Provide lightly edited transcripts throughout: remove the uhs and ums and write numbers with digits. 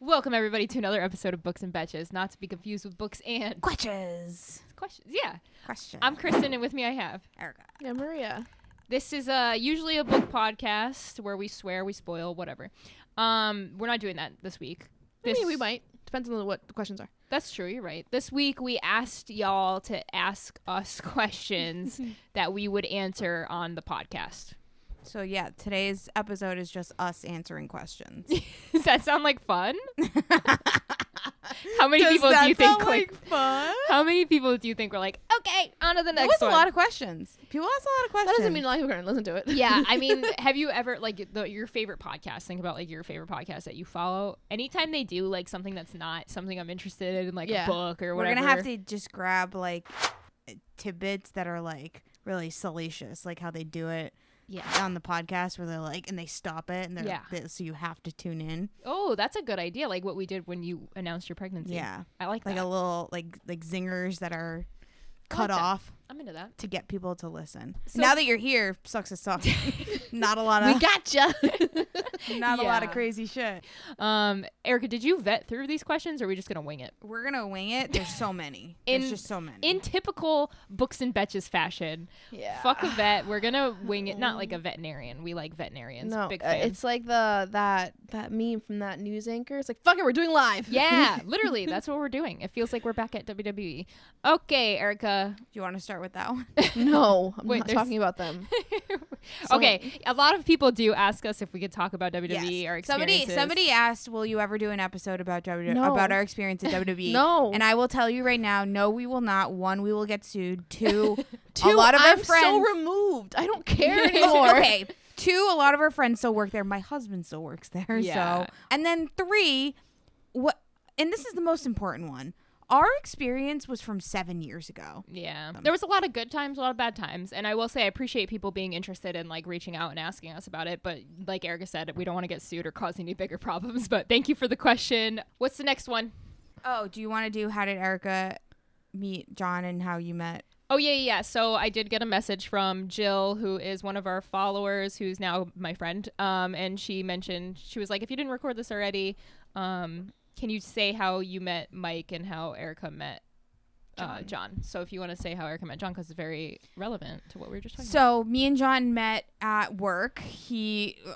Welcome, everybody, to another episode of Books and Betches, not to be confused with books and... Questions. Questions, yeah. Question. I'm Kristen, and with me I have... Erica. Yeah, Maria. This is usually a book podcast where we swear, we spoil, whatever. We're not doing that this week. I mean, we might. Depends on what the questions are. That's true, you're right. This week we asked y'all to ask us questions that we would answer on the podcast. So yeah, today's episode is just us answering questions. Does that sound like fun? How many Does people that do you think sound like fun? How many people do you think were like, okay, on to the There next was one? a lot of questions. People asked a lot of questions. That doesn't mean a lot of people are going to listen to it. Yeah, I mean, have you ever, like, your favorite podcast, think about, like, your favorite podcast that you follow. Anytime they do, like, something that's not something I'm interested in, like a book or whatever. We're going to have to just grab, like, tidbits that are, like, really salacious, like how they do it on the podcast where they're like, and they stop it, and they're so you have to tune in. Oh, that's a good idea, like what we did when you announced your pregnancy. Yeah. I like that. Like a little, like zingers that are cut off. I'm into that. To get people to listen. So now that you're here, sucks to suck. Not a lot of... We gotcha. Not a lot of crazy shit. Erica, did you vet through these questions, or are we just going to wing it? We're going to wing it. There's so many. There's just so many. In typical Books and Betches fashion, fuck a vet. We're going to wing it. Not like a veterinarian. We like veterinarians. No, Big fans. it's like that meme from that news anchor. It's like, fuck it, we're doing live. Yeah, literally. That's what we're doing. It feels like we're back at WWE. Okay, Erica. Do you want to start with that one? No, I'm not talking about them. Okay, a lot of people do ask us if we could talk about WWE or experiences. Somebody asked, will you ever do an episode about about our experience at WWE? No. And I will tell you right now, no, we will not. One, we will get sued. Two, a lot of our friends. I'm so removed. I don't care anymore. Okay. Two, a lot of our friends still work there. My husband still works there. Yeah. So, and then three, and this is the most important one. Our experience was from 7 years ago. Yeah. There was a lot of good times, a lot of bad times. And I will say I appreciate people being interested in like reaching out and asking us about it. But like Erica said, we don't want to get sued or cause any bigger problems. But thank you for the question. What's the next one? Oh, do you want to do how did Erica meet John and how you met? Oh, yeah. So I did get a message from Jill, who is one of our followers, who's now my friend. And she mentioned, she was like, if you didn't record this already, can you say how you met Mike and how Erica met John? So if you want to say how Erica met John, because it's very relevant to what we were just talking about. So me and John met at work.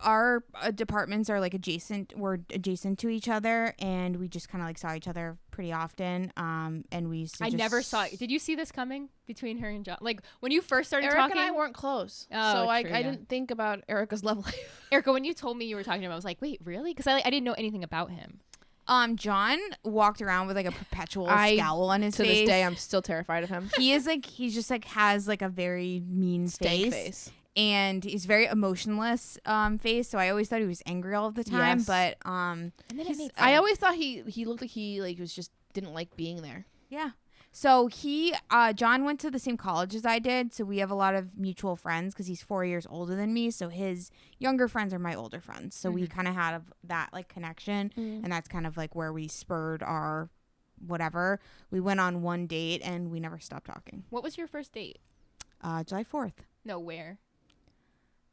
Our departments are like adjacent. We're adjacent to each other, and we just kind of like saw each other pretty often. And we used to never saw it. Did you see this coming between her and John? Like when you first started Erica talking? and I weren't close. Oh, so I true, didn't think about Erica's love life. Erica, when you told me you were talking to him, I was like, wait, really? Because I didn't know anything about him. John walked around with like a perpetual scowl on his face. To this day, I'm still terrified of him. He just like has like a very mean face. And he's very emotionless face. So I always thought he was angry all of the time. Yes. But And then it made sense. I always thought he looked like he was just didn't like being there. yeah. So John went to the same college as I did. So we have a lot of mutual friends because he's 4 years older than me. So his younger friends are my older friends. So we kind of had that like connection. And that's kind of like where we spurred our whatever. We went on one date and we never stopped talking. What was your first date? July 4th. No, where?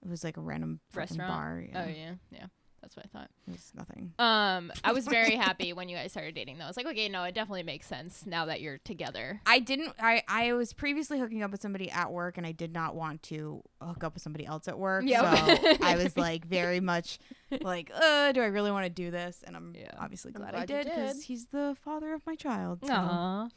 It was like a random Restaurant? bar. Yeah. Oh, yeah. That's what I thought. It was nothing. I was very happy when you guys started dating, though. I was like, okay, no, it definitely makes sense now that you're together. I was previously hooking up with somebody at work, and I did not want to hook up with somebody else at work. Yep. So I was like very much like, do I really want to do this? And I'm obviously glad I did because he's the father of my child. So. Aww.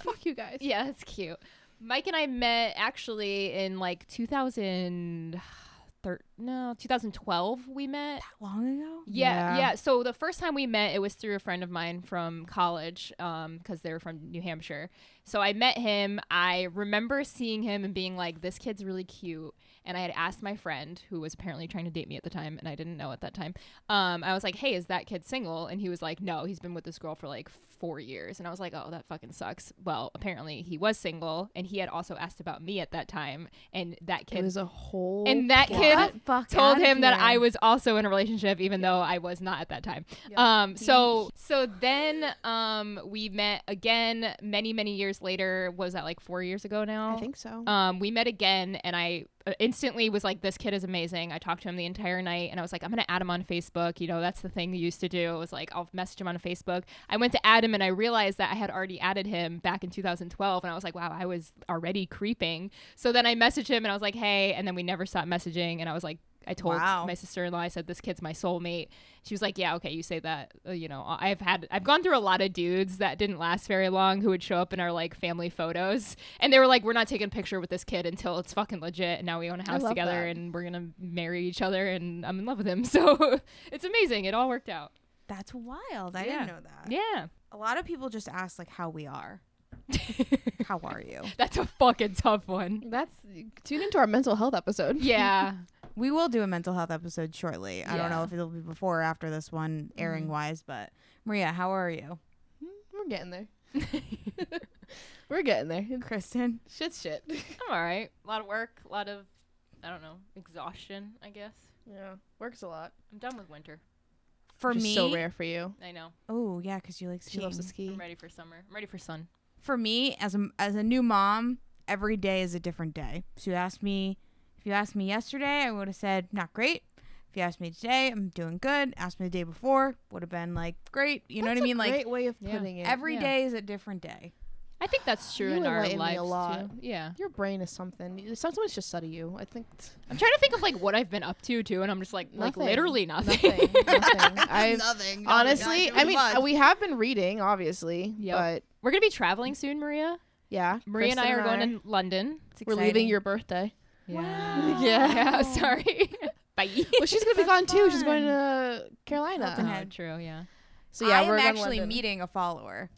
Fuck you guys. Yeah, it's cute. Mike and I met actually in like 2012 we met. That long ago? Yeah. So the first time we met, it was through a friend of mine from college because they were from New Hampshire. So I met him. I remember seeing him and being like, this kid's really cute. And I had asked my friend, who was apparently trying to date me at the time, and I didn't know at that time. I was like, hey, is that kid single? And he was like, no, he's been with this girl for like 4 years. And I was like, oh, that fucking sucks. Well, apparently he was single, and he had also asked about me at that time. And that kid... It was a whole... And that kid told him that I here. was also in a relationship, even though I was not at that time. So then we met again many years later. Was that like 4 years ago now? I think so. We met again, and I instantly was like, this kid is amazing. I talked to him the entire night, and I was like, I'm gonna add him on Facebook. You know, that's the thing you used to do. It was like, I'll message him on Facebook. I went to add him, and I realized that I had already added him back in 2012, and I was like, wow, I was already creeping. So then I messaged him, and I was like, hey, and then we never stopped messaging, and I was like, I told my sister-in-law, I said, this kid's my soulmate. She was like, yeah, okay, you say that. You know, I've gone through a lot of dudes that didn't last very long who would show up in our like family photos, and they were like, we're not taking a picture with this kid until it's fucking legit, and now we own a house together and we're gonna marry each other, and I'm in love with him. So it's amazing. It all worked out. That's wild. I didn't know that. Yeah. A lot of people just ask like how we are. How are you? That's a fucking tough one. That's tune into our mental health episode. Yeah. We will do a mental health episode shortly. I don't know Yeah. if it'll be before or after this one airing wise, but Maria, how are you? We're getting there. We're getting there. Kristen? Shit. I'm all right. A lot of work, a lot of, I don't know, exhaustion, I guess. Yeah, works a lot. I'm done with winter. For Which is me, so rare for you. I know. oh yeah, because you like She skiing. loves to ski. I'm ready for summer. I'm ready for sun. For me, as a new mom, every day is a different day. So if you asked me yesterday, I would have said not great. If you asked me today, I'm doing good. Asked me the day before, would have been like great. You know what I mean? Like Great way of putting it. every day is a different day. I think that's true You in our enlighten me lives a lot. too. Yeah. Your brain is something. Sometimes it's just study you. I think I'm trying to think of like what I've been up to too, and I'm just like Nothing. literally nothing. nothing. I've Nothing. honestly, I mean, we have been reading, obviously, Yep. but We're gonna be traveling soon, Maria. yeah, Maria and I Kristen are going to London. We're leaving your birthday. Yeah. Yeah. Yeah. Sorry. Bye. Well, she's gonna be gone too. She's fun. going to Carolina. Hilton Oh, Head. true. Yeah. So yeah, I we're am going to actually London. meeting a follower.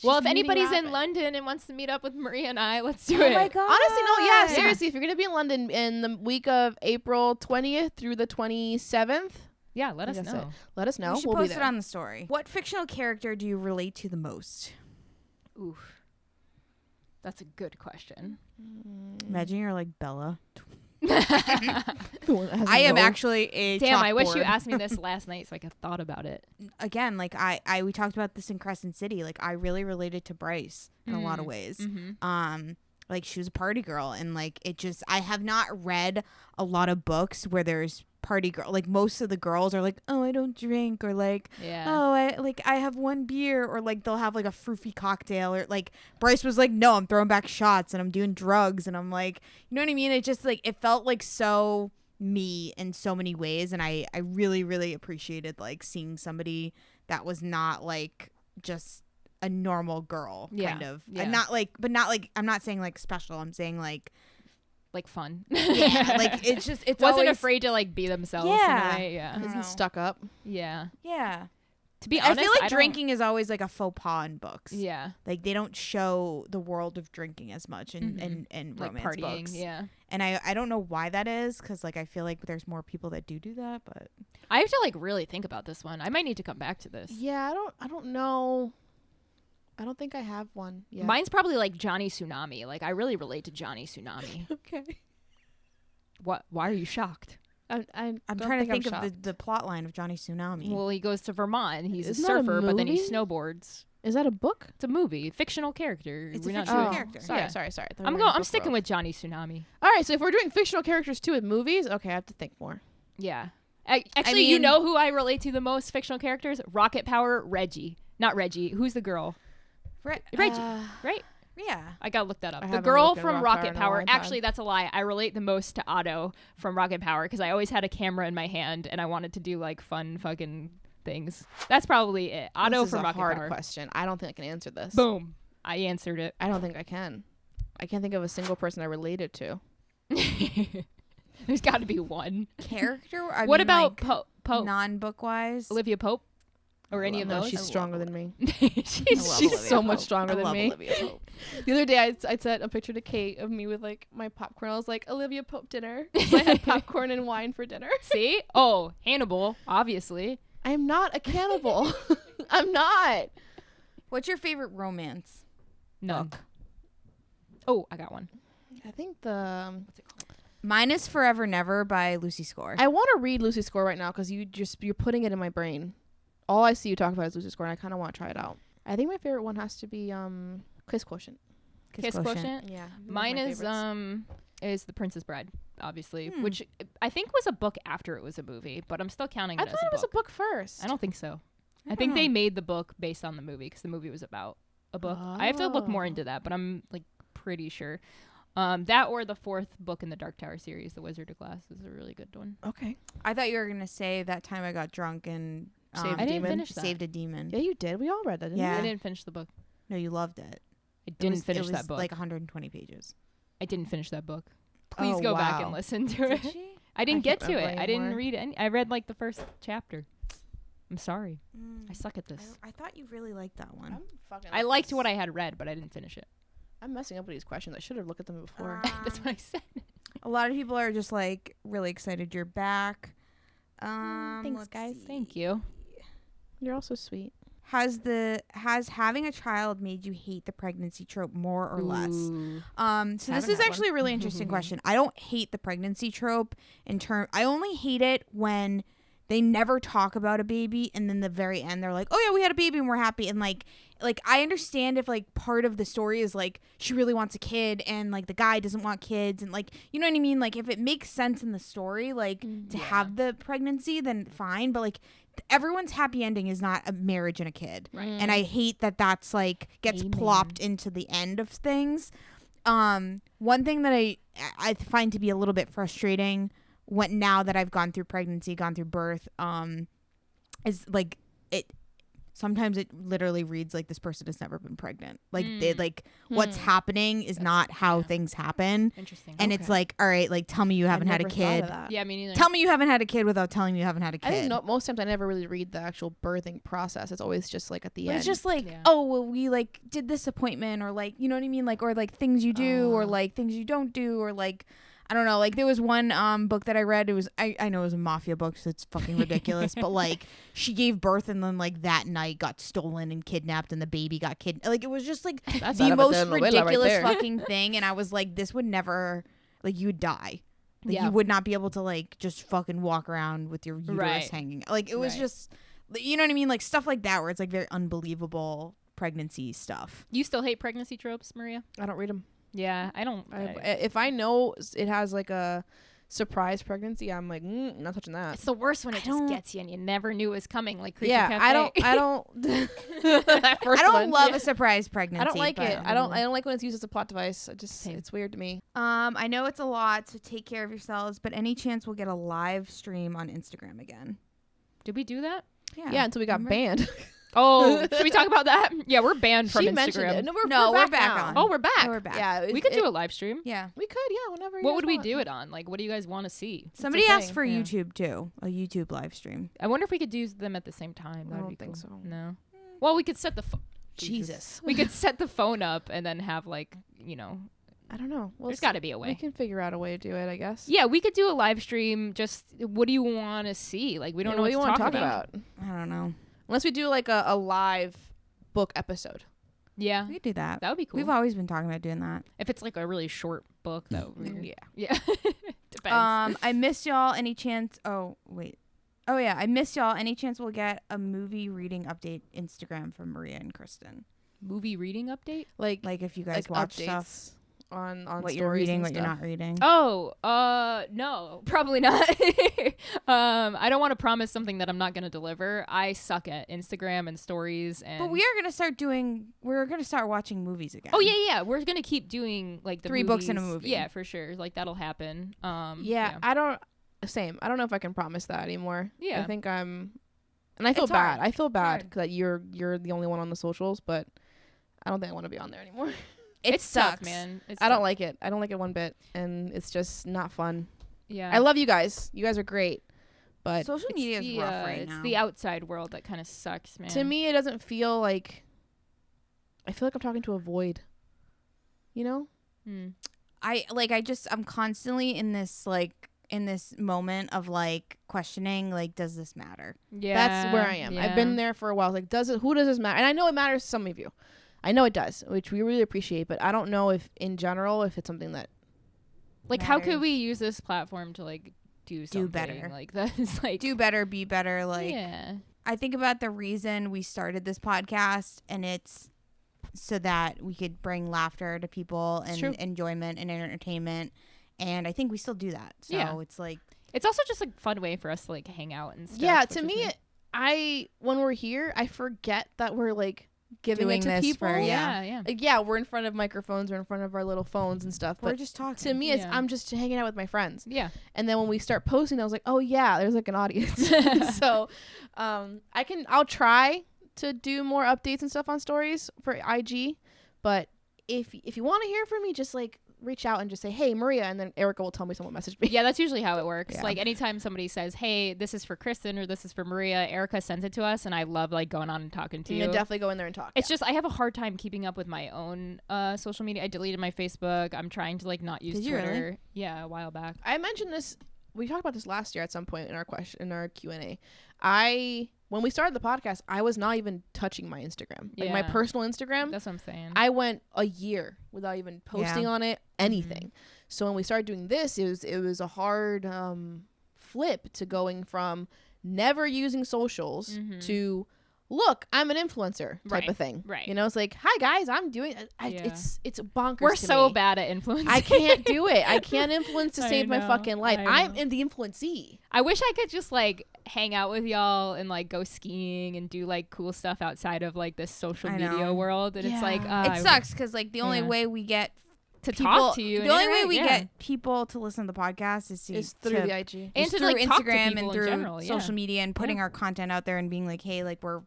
Well, if meeting anybody's in Robin. London and wants to meet up with Maria and I, let's do Oh it. my god! Honestly, no, yeah, Yeah. seriously. If you're gonna be in London in the week of April 20th through the 27th, Yeah, let us Like I know. said. let us know. We should We'll post be it there. on the story. What fictional character do you relate to the most? Oof. That's a good question. Imagine you're like Bella. The one that has I am no- actually a Damn, I wish you chalkboard. asked me this last night so I could have thought about it. Again, like we talked about this in Crescent City. Like I really related to Bryce in a lot of ways. Mm-hmm. Like she was a party girl, and like it just I have not read a lot of books where there's party girl. Like most of the girls are like, oh, I don't drink, or like, Yeah. oh, I have one beer, or like they'll have like a fruity cocktail, or like Bryce was like, no, I'm throwing back shots and I'm doing drugs, and I'm like, you know what I mean? It just like it felt like so me in so many ways, and I really really appreciated like seeing somebody that was not like just a normal girl kind of. Yeah. And not like I'm not saying like special, I'm saying like fun. yeah, like it's just it's wasn't always, afraid to like be themselves. Yeah. In a way. Yeah. I don't know. Isn't stuck up. Yeah. yeah. To be I honest, feel like I don't- drinking is always like a faux pas in books. Yeah. Like they don't show the world of drinking as much in Like romance partying. books. Yeah. And I don't know why that is, because like I feel like there's more people that do that, but I have to like really think about this one. I might need to come back to this. Yeah, I don't know. I don't think I have one. Yeah. Mine's probably like Johnny Tsunami. Like I really relate to Johnny Tsunami. Okay. What? Why are you shocked? I'm trying to think of the plot line of Johnny Tsunami. Well, he goes to Vermont. And he's Isn't a that a surfer, but then he movie? snowboards. Is that a book? It's a movie, fictional character. It's a We're not fictional doing- character. Sorry, Yeah. sorry. I'm sticking with Johnny Tsunami. All right, so if we're doing fictional characters too with movies, okay, I have to think more. Yeah. Actually, you mean- know who I relate to the most fictional characters? Rocket Power, Reggie. Not Reggie. Who's the girl? Reggie, right? Yeah. I gotta look that up. I The haven't girl looked at from Rocket Power Rocket in a Power. long time. Actually, that's a lie. I relate the most to Otto from Rocket Power because I always had a camera in my hand and I wanted to do like fun fucking things. That's probably it. Otto This is from a Rocket hard Power. question. I don't think I can answer this. Boom. I answered it. I don't think I can. I can't think of a single person I related to. There's got to be one. Character? I What mean, about like, Pope? non-book wise? Olivia Pope? Or any of No, those? she's stronger than me. she's so much stronger I than love me. Olivia Pope. The other day, I sent a picture to Kate of me with like my popcorn. I was like, Olivia Pope dinner. So I had popcorn and wine for dinner. See? Oh, Hannibal, obviously. I'm not a cannibal. I'm not. What's your favorite romance? None. Book. Oh, I got one. I think the What's it called? Mine is Forever Never by Lucy Score. I want to read Lucy Score right now because you're putting it in my brain. All I see you talk about is Lucy Score, and I kind of want to try it out. I think my favorite one has to be Kiss Quotient. Kiss Quotient. Yeah, Mine is The Princess Bride. obviously, which I think was a book after it was a movie, but I'm still counting it I as thought a it was a book first. I don't think so. I don't think know. they made the book based on the movie because the movie was about a book. I have to look more into that, but I'm like pretty sure. That or the 4th book in the Dark Tower series, The Wizard of Glass, is a really good one. Okay. I thought you were gonna say That Time I Got Drunk and Saved a I didn't Demon. finish that. Saved a Demon. Yeah, you did. We all read that, didn't Yeah. I didn't finish the book. No, you loved it. I didn't finish it was that book. like 120 pages. I didn't finish that book. Please Oh, go back wow. and listen to it. Did she? I didn't I get can't to it. remember I didn't anymore. read any. I read like the first chapter. I'm sorry. I suck at this. I thought you really liked that one. I liked what I had read, but I didn't finish it. I'm messing up with these questions. I should have looked at them before. That's what I said. A lot of people are just like really excited you're back. Thanks, let's guys. see. Thank you. You're also sweet. Has having a child made you hate the pregnancy trope more or less? Ooh. So this Haven't is had actually a really interesting question. I don't hate the pregnancy trope I only hate it when they never talk about a baby and then the very end they're like, oh yeah, we had a baby and we're happy, and like I understand if like part of the story is like she really wants a kid and like the guy doesn't want kids, and like, you know what I mean, like if it makes sense in the story like to have the pregnancy, then fine, but like everyone's happy ending is not a marriage and a kid. Right. And I hate that that's like gets Amen. plopped into the end of things. One thing that I find to be a little bit frustrating now that I've gone through pregnancy, gone through birth, is like sometimes it literally reads like this person has never been pregnant. Like they like what's happening is not how things happen. Interesting. And it's like, all right, like tell me you haven't had a kid. Yeah, me neither. Tell me you haven't had a kid without telling me you haven't had a kid. I think most times I never really read the actual birthing process. It's always just like at the But end. it's just like, Yeah. oh, well, we like did this appointment, or like, you know what I mean? Like, or like things you do, or like things you don't do, or like, I don't know. Like there was one book that I read. It was, I know it was a mafia book, so it's fucking ridiculous. But like she gave birth and then like that night got stolen and kidnapped and the baby got kidnapped. Like it was just like That's the out of a most telenovela right ridiculous there. fucking thing. And I was like, this would never, like you would die. Like Yeah. you would not be able to like just fucking walk around with your uterus Right. hanging. Like it was Right. just, you know what I mean? Like stuff like that where it's like very unbelievable pregnancy stuff. You still hate pregnancy tropes, Maria? I don't read them. Yeah, I don't. If I know it has like a surprise pregnancy, I'm like, not touching that. It's the worst when it just don't- gets you and you never knew it was coming. Like Creature Yeah, Cafe. I don't. That first I don't one. love a surprise pregnancy. I don't like but- it. I don't like when it's used as a plot device. Same. It's weird to me. I know it's a lot, so take care of yourselves. But any chance we'll get a live stream on Instagram again? Did we do that? Yeah, until we got remember? banned. Oh, should we talk about that? Yeah, we're banned from She mentioned Instagram. it. No, we're back now. on. Oh, we're back. Yeah, we're back. Yeah, We could do a live stream. Yeah. We could, yeah, whenever. What would we do it on? Like, what do you guys want to see? Somebody a asked thing, for yeah. YouTube too, a YouTube live stream. I wonder if we could do them at the same time. I That'd don't be think cool. so. No. Well, we could set the Jesus. We could set the phone up and then have like, you know, I don't know. there's got to be a We way. can figure out a way to do it, I guess. Yeah, we could do a live stream. Just what do you want to see? Like, we don't know what do you want to talk about. I don't know. Unless we do like a live book episode. Yeah, We could do that. that would be cool. We've always been talking about doing that. If it's like a really short book, that would be Yeah. yeah. Depends. I miss y'all. Any chance? Oh wait. Oh yeah, I miss y'all. Any chance we'll get a movie reading update Instagram from Maria and Kristen? Movie reading update. Like Like if you guys like watch updates stuff, on what stories you're reading, and what you're stuff. not reading. Oh, no, probably not. I don't want to promise something that I'm not going to deliver. I suck at Instagram and stories. And But we are gonna start doing. We're gonna start watching movies again. Oh yeah. We're gonna keep doing like the 3 books in a movies. movie. Yeah, for sure. Like that'll happen. Yeah, I don't. Same. I don't know if I can promise that anymore. Yeah. I think I'm, and I feel It's hard. bad. I feel bad hard. that you're the only one on the socials, but I don't think I want to be on there anymore. It it's sucks, tough, man. It's I don't tough. like it. I don't like it one bit, and it's just not fun. Yeah, I love you guys. You guys are great, but Social media is the, rough right it's now. the outside world that kind of sucks, man. to me, it doesn't feel like. I feel like I'm talking to a void. You know? Hmm. I'm constantly in this moment of like questioning, like, does this matter? Yeah, That's where I am. yeah. I've been there for a while. Like, who does this matter? And I know it matters to some of you. I know it does, which we really appreciate, but I don't know if in general if it's something that Like, how could matters. we use this platform to like do something? better. Like that's like Do better, be better. Like, yeah. I think about the reason we started this podcast, and it's so that we could bring laughter to people It's and true. enjoyment and entertainment. And I think we still do that. So Yeah. it's like, It's also just a fun way for us to like hang out and stuff. Yeah, which to is me, nice. when we're here, I forget that we're like giving Doing it to this people. for- yeah. Like, yeah, we're in front of microphones, we're in front of our little phones and stuff. we're But just talking. to me, it's Yeah. I'm just hanging out with my friends. Yeah. And then when we start posting, I was like, oh yeah, there's like an audience. So, I'll try to do more updates and stuff on stories for IG. But if you want to hear from me, just like reach out and just say, hey, Maria, and then Erica will tell me someone messaged me. Yeah, that's usually how it works. Yeah. Like anytime somebody says, "Hey, this is for Kristen" or "This is for Maria," Erica sends it to us, and I love like going on and talking to You you. can definitely go in there and talk. It's just I have a hard time keeping up with my own social media. I deleted my Facebook. I'm trying to like not use Did you Twitter. really? Yeah, a while back. I mentioned this. We talked about this last year at some point in our Q&A. When we started the podcast, I was not even touching my Instagram, like my Yeah. personal Instagram. That's what I'm saying. I went a year without even posting on it, anything. Mm-hmm. So when we started doing this, it was a hard flip to going from never using socials Mhm. to look, I'm an influencer type Right, of thing. right. You know, it's like, hi guys, I'm doing. Yeah. It's bonkers. We're to so me. bad at influencing. I can't do it. I can't influence to I save my know, fucking life. I I'm know. in the influencee. I wish I could just like hang out with y'all and like go skiing and do like cool stuff outside of like this social I media know. world. And it's like Yeah. It sucks because like the only Yeah. way we get to people, talk to you. the and only way interact, we yeah. get people to listen to the podcast Is through the IG. And is to, through like, talk to Instagram people and in through general, yeah. social media and putting Yeah. our content out there and being like, hey, like we're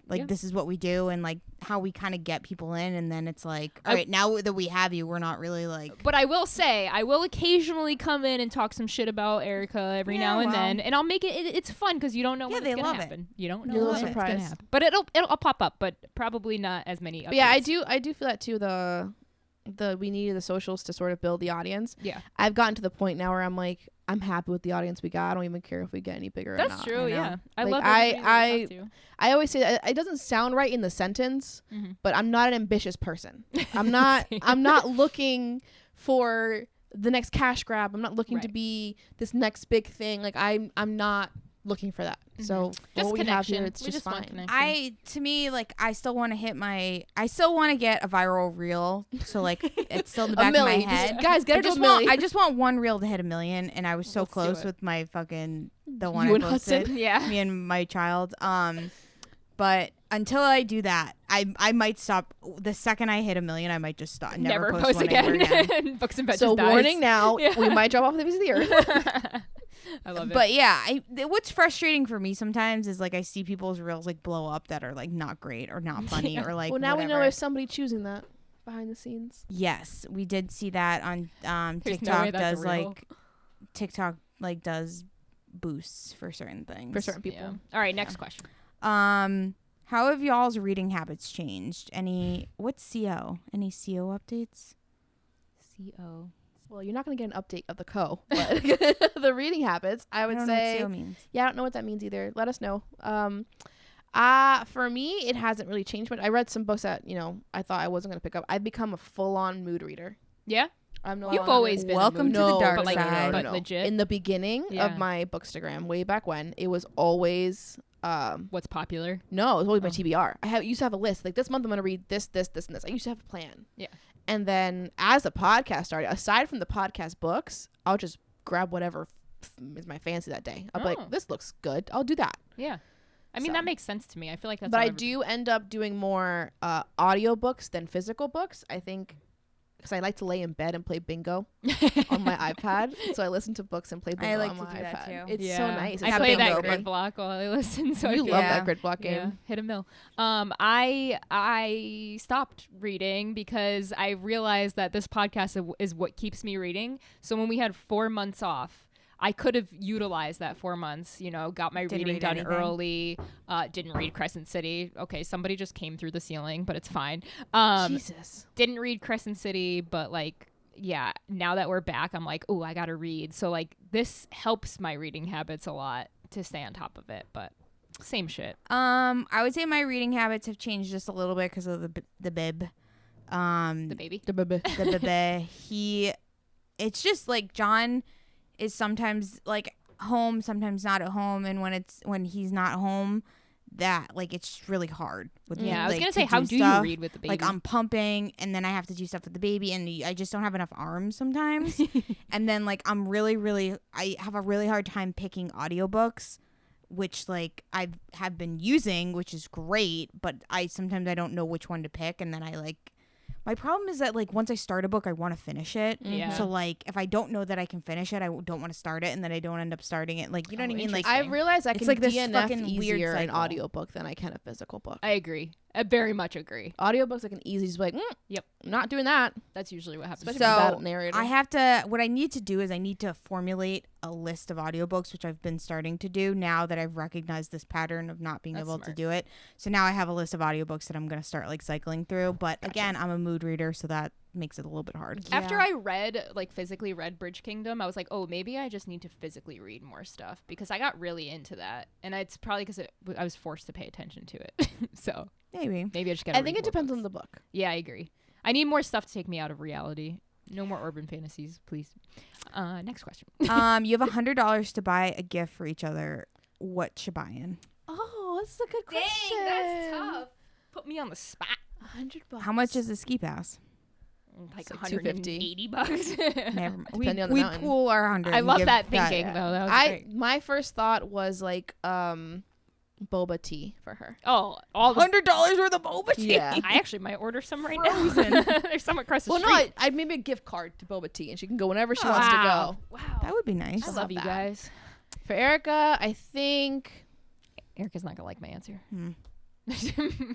like Yeah. this is what we do and like how we kind of get people in, and then it's like, all I- right, now that we have you, we're not really like. But I will say, I will occasionally come in and talk some shit about Erica every Yeah, now and well. then, and I'll make it's fun because you don't know Yeah, when they it's gonna love it. happen. You don't know You're when it's gonna surprised. happen. But it'll pop up, but probably not as many. But yeah, updates. I do feel that too. We needed the socials to sort of build the audience. Yeah, I've gotten to the point now where I'm like, I'm happy with the audience we got. I don't even care if we get any bigger or that's not. true. I know. Yeah, I Like, love. everybody that I talk to. I always say that it doesn't sound right in the sentence, Mhm. but I'm not an ambitious person. I'm not. Same. I'm not looking for the next cash grab. I'm not looking to Right. be this next big thing. Like I'm not looking for that. So Just what we have here, connection. it's We just want fine. connection. To me, like, I still want to get a viral reel. So, like, it's still in the back of my million. Just- head. guys, get I it to just a want, million. I just want one reel to hit 1 million, and I was so Let's do close it. with my fucking, the one You I and posted. Hudson? Yeah. Me and my child. But until I do that, I might stop. The second I hit 1 million, I might just stop. Never post one ever again. Books and Betches So dies. warning now, Yeah. we might drop off the face of the earth. I love it. But yeah, what's frustrating for me sometimes is like I see people's reels like blow up that are like not great or not funny or like. Well, now we know whatever. there's somebody choosing that behind the scenes. Yes, we did see that on There's no way TikTok. that's Does real. like TikTok like does boosts for certain things. For certain people. Yeah. All right, next question. How have y'all's reading habits changed? What's CO? Any CO updates? CO. Well, you're not going to get an update of the but the reading habits, I would I don't know say. what CO means. Yeah, I don't know what that means either. Let us know. For me, it hasn't really changed much. I read some books that, I thought I wasn't going to pick up. I've become a full-on mood reader. Yeah. I'm no You've longer- always been. Welcome a mood to the reader, dark but like, side. But legit. In the beginning Yeah. of my Bookstagram, way back when, it was always What's popular? no, it was always my Oh. TBR. I used to have a list. Like this month I'm gonna read this, this, this, and this. I used to have a plan. Yeah. And then as the podcast started, aside from the podcast books, I'll just grab whatever is my fancy that day. I'll be Oh. like, this looks good. I'll do that. Yeah. I mean, So. that makes sense to me. I feel like that's. But how I every- do end up doing more audiobooks than physical books. I think because I like to lay in bed and play bingo on my iPad. So I listen to books and play bingo like on to my do that iPad. too. It's Yeah. so nice. I It's play bingo, that grid but block while I listen. So I you feel love Yeah. that grid block game. Yeah, hit a mill. I stopped reading because I realized that this podcast is what keeps me reading. So when we had 4 months off, I could have utilized that 4 months, got my Didn't reading read done anything. early, didn't read Crescent City. Okay, somebody just came through the ceiling, but it's fine. Jesus. Didn't read Crescent City, but like, yeah, now that we're back, I'm like, oh, I gotta read. So like, this helps my reading habits a lot to stay on top of it, but same shit. I would say my reading habits have changed just a little bit because of the bib. The baby. The baby. It's just like John is sometimes like home, sometimes not at home, and when he's not home, that, like, it's really hard. With Yeah, I was like, gonna to say, how do do stuff. you read with the baby? Like, I'm pumping, and then I have to do stuff with the baby, and I just don't have enough arms sometimes. And then, like, I have a really hard time picking audiobooks, which, like, I have been using, which is great, but sometimes I don't know which one to pick, and then my problem is that, like, once I start a book, I want to finish it. Yeah. So, like, if I don't know that I can finish it, I don't want to start it, and then I don't end up starting it. Like, you know what I mean? Like, I realized I It's can like this DNF fucking weird easier an cycle. audiobook than I can a physical book. I agree. I very much agree. Audiobooks I can easily just be like, Yep. I'm not doing that. That's usually what happens. Especially if it's a So bad narrator. what I need to do is I need to formulate a list of audiobooks, which I've been starting to do now that I've recognized this pattern of not being That's able to smart. do it. So now I have a list of audiobooks that I'm going to start, like, cycling through. But Gotcha. again, I'm a mood reader, so that makes it a little bit hard. After Yeah. I physically read Bridge Kingdom, I was like, oh, maybe I just need to physically read more stuff because I got really into that. And it's probably because I was forced to pay attention to it. So Maybe. maybe I just gotta I think read it depends more on books. the book. Yeah, I agree. I need more stuff to take me out of reality. No more urban fantasies, please. Next question. You have $100 to buy a gift for each other. What you buying? Oh, that's a good question. Put me on the spot. $100. How much is a ski pass? Like It's like $180 bucks. Never mind. Depending on the we mountain. pool our 100. I and love give that thinking though. That was great. My first thought was like boba tea for her. Oh, all the $100 worth of boba tea. Yeah. I actually might order some right Frozen. now. There's some across the Well, no, street. I'd maybe a gift card to boba tea, and she can go whenever she wants to go. Wow. That would be nice. I love love you that. guys. For Erica, I think. Erica's not gonna like my answer.